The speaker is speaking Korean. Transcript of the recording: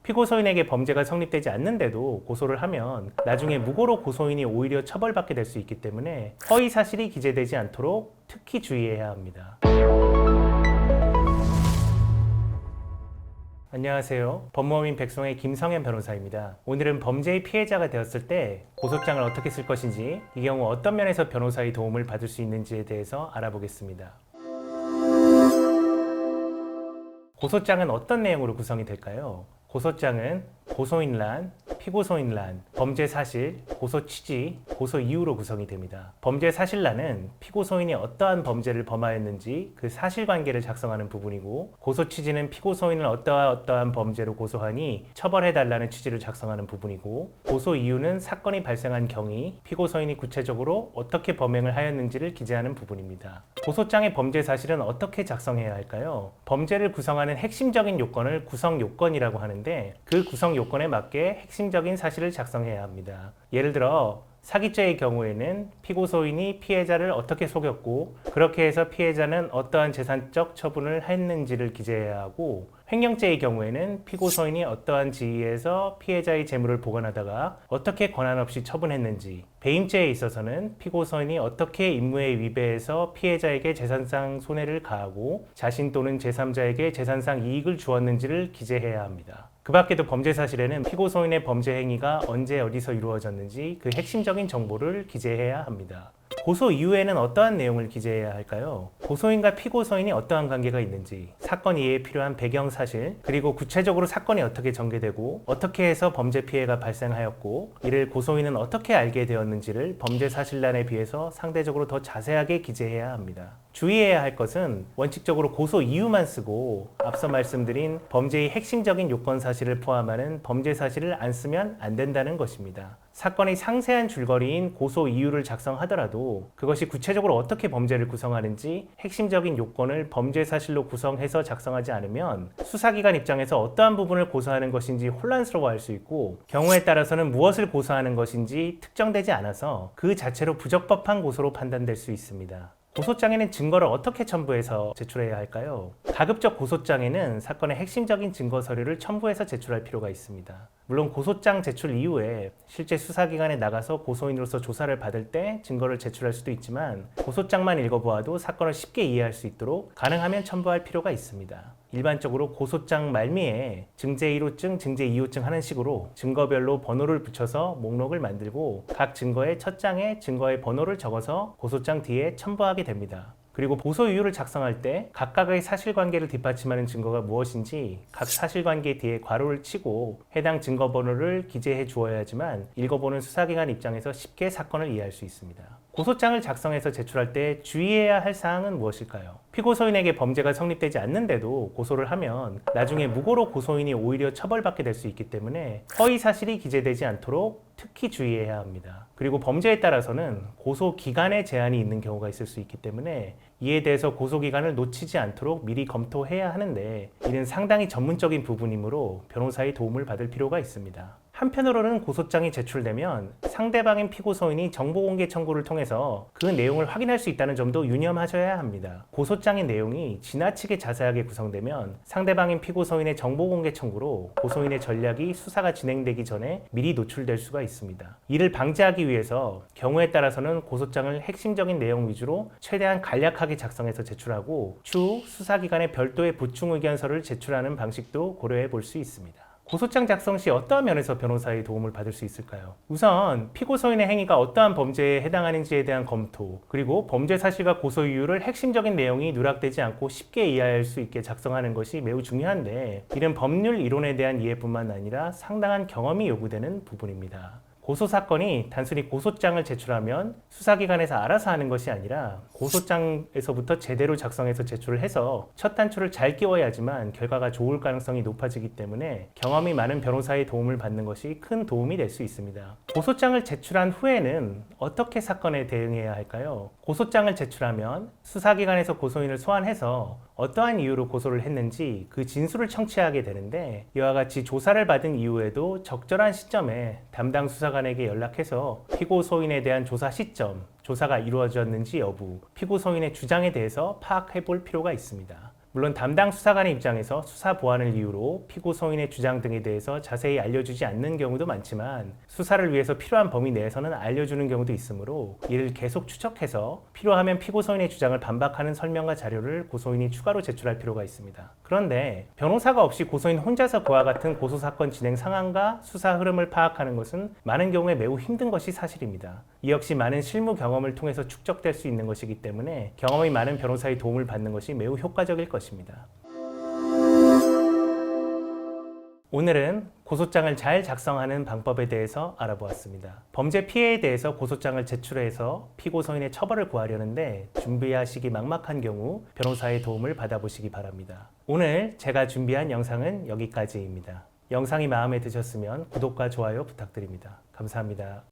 피고소인에게 범죄가 성립되지 않는데도 고소를 하면 나중에 무고로 고소인이 오히려 처벌받게 될 수 있기 때문에 허위 사실이 기재되지 않도록 특히 주의해야 합니다. 안녕하세요. 법무법인 백송의 김성현 변호사입니다. 오늘은 범죄의 피해자가 되었을 때 고소장을 어떻게 쓸 것인지, 이 경우 어떤 면에서 변호사의 도움을 받을 수 있는지에 대해서 알아보겠습니다. 고소장은 어떤 내용으로 구성이 될까요? 고소장은 고소인란, 피고소인란, 범죄 사실, 고소 취지, 고소 이유로 구성이 됩니다. 범죄 사실란은 피고소인이 어떠한 범죄를 범하였는지 그 사실관계를 작성하는 부분이고, 고소 취지는 피고소인을 어떠한 범죄로 고소하니 처벌해달라는 취지를 작성하는 부분이고, 고소 이유는 사건이 발생한 경위, 피고소인이 구체적으로 어떻게 범행을 하였는지를 기재하는 부분입니다. 고소장의 범죄 사실은 어떻게 작성해야 할까요? 범죄를 구성하는 핵심적인 요건을 구성 요건이라고 하는데, 그 구성 요건에 맞게 핵심적인 사실을 작성해야 합니다. 예를 들어 사기죄의 경우에는 피고소인이 피해자를 어떻게 속였고, 그렇게 해서 피해자는 어떠한 재산적 처분을 했는지를 기재해야 하고, 횡령죄의 경우에는 피고소인이 어떠한 지위에서 피해자의 재물을 보관하다가 어떻게 권한 없이 처분했는지, 배임죄에 있어서는 피고소인이 어떻게 임무에 위배해서 피해자에게 재산상 손해를 가하고 자신 또는 제3자에게 재산상 이익을 주었는지를 기재해야 합니다. 그 밖에도 범죄 사실에는 피고소인의 범죄 행위가 언제 어디서 이루어졌는지 그 핵심적인 정보를 기재해야 합니다. 고소 이후에는 어떠한 내용을 기재해야 할까요? 고소인과 피고소인이 어떠한 관계가 있는지, 사건 이해에 필요한 배경 사실, 그리고 구체적으로 사건이 어떻게 전개되고 어떻게 해서 범죄 피해가 발생하였고 이를 고소인은 어떻게 알게 되었는지를 범죄 사실란에 비해서 상대적으로 더 자세하게 기재해야 합니다. 주의해야 할 것은 원칙적으로 고소 이유만 쓰고 앞서 말씀드린 범죄의 핵심적인 요건 사실을 포함하는 범죄 사실을 안 쓰면 안 된다는 것입니다. 사건의 상세한 줄거리인 고소 이유를 작성하더라도 그것이 구체적으로 어떻게 범죄를 구성하는지 핵심적인 요건을 범죄 사실로 구성해서 작성하지 않으면 수사기관 입장에서 어떠한 부분을 고소하는 것인지 혼란스러워할 수 있고, 경우에 따라서는 무엇을 고소하는 것인지 특정되지 않아서 그 자체로 부적법한 고소로 판단될 수 있습니다. 고소장에는 증거를 어떻게 첨부해서 제출해야 할까요? 가급적 고소장에는 사건의 핵심적인 증거 서류를 첨부해서 제출할 필요가 있습니다. 물론 고소장 제출 이후에 실제 수사기관에 나가서 고소인으로서 조사를 받을 때 증거를 제출할 수도 있지만, 고소장만 읽어보아도 사건을 쉽게 이해할 수 있도록 가능하면 첨부할 필요가 있습니다. 일반적으로 고소장 말미에 증제 1호증, 증제 2호증 하는 식으로 증거별로 번호를 붙여서 목록을 만들고 각 증거의 첫 장에 증거의 번호를 적어서 고소장 뒤에 첨부하게 됩니다. 그리고 고소 이유를 작성할 때 각각의 사실관계를 뒷받침하는 증거가 무엇인지 각 사실관계 뒤에 괄호를 치고 해당 증거 번호를 기재해 주어야 하지만, 읽어보는 수사기관 입장에서 쉽게 사건을 이해할 수 있습니다. 고소장을 작성해서 제출할 때 주의해야 할 사항은 무엇일까요? 피고소인에게 범죄가 성립되지 않는데도 고소를 하면 나중에 무고로 고소인이 오히려 처벌받게 될 수 있기 때문에 허위 사실이 기재되지 않도록 특히 주의해야 합니다. 그리고 범죄에 따라서는 고소 기간에 제한이 있는 경우가 있을 수 있기 때문에 이에 대해서 고소 기간을 놓치지 않도록 미리 검토해야 하는데, 이는 상당히 전문적인 부분이므로 변호사의 도움을 받을 필요가 있습니다. 한편으로는 고소장이 제출되면 상대방인 피고소인이 정보공개 청구를 통해서 그 내용을 확인할 수 있다는 점도 유념하셔야 합니다. 고소장의 내용이 지나치게 자세하게 구성되면 상대방인 피고소인의 정보공개 청구로 고소인의 전략이 수사가 진행되기 전에 미리 노출될 수가 있습니다. 이를 방지하기 위해서 경우에 따라서는 고소장을 핵심적인 내용 위주로 최대한 간략하게 작성해서 제출하고 추후 수사기관에 별도의 보충 의견서를 제출하는 방식도 고려해 볼 수 있습니다. 고소장 작성 시 어떠한 면에서 변호사의 도움을 받을 수 있을까요? 우선 피고소인의 행위가 어떠한 범죄에 해당하는지에 대한 검토, 그리고 범죄 사실과 고소 이유를 핵심적인 내용이 누락되지 않고 쉽게 이해할 수 있게 작성하는 것이 매우 중요한데, 이는 법률 이론에 대한 이해뿐만 아니라 상당한 경험이 요구되는 부분입니다. 고소사건이 단순히 고소장을 제출하면 수사기관에서 알아서 하는 것이 아니라 고소장에서부터 제대로 작성해서 제출을 해서 첫 단추를 잘 끼워야지만 결과가 좋을 가능성이 높아지기 때문에 경험이 많은 변호사의 도움을 받는 것이 큰 도움이 될 수 있습니다. 고소장을 제출한 후에는 어떻게 사건에 대응해야 할까요? 고소장을 제출하면 수사기관에서 고소인을 소환해서 어떠한 이유로 고소를 했는지 그 진술을 청취하게 되는데, 이와 같이 조사를 받은 이후에도 적절한 시점에 담당 수사관에게 연락해서 피고소인에 대한 조사 시점, 조사가 이루어졌는지 여부, 피고소인의 주장에 대해서 파악해 볼 필요가 있습니다. 물론 담당 수사관의 입장에서 수사 보완을 이유로 피고 소인의 주장 등에 대해서 자세히 알려주지 않는 경우도 많지만 수사를 위해서 필요한 범위 내에서는 알려주는 경우도 있으므로 이를 계속 추적해서 필요하면 피고 소인의 주장을 반박하는 설명과 자료를 고소인이 추가로 제출할 필요가 있습니다. 그런데 변호사가 없이 고소인 혼자서 그와 같은 고소사건 진행 상황과 수사 흐름을 파악하는 것은 많은 경우에 매우 힘든 것이 사실입니다. 이 역시 많은 실무 경험을 통해서 축적될 수 있는 것이기 때문에 경험이 많은 변호사의 도움을 받는 것이 매우 효과적일 것입니다. 오늘은 고소장을 잘 작성하는 방법에 대해서 알아보았습니다. 범죄 피해에 대해서 고소장을 제출해서 피고 소인의 처벌을 구하려는데 준비하시기 막막한 경우 변호사의 도움을 받아보시기 바랍니다. 오늘 제가 준비한 영상은 여기까지입니다. 영상이 마음에 드셨으면 구독과 좋아요 부탁드립니다. 감사합니다.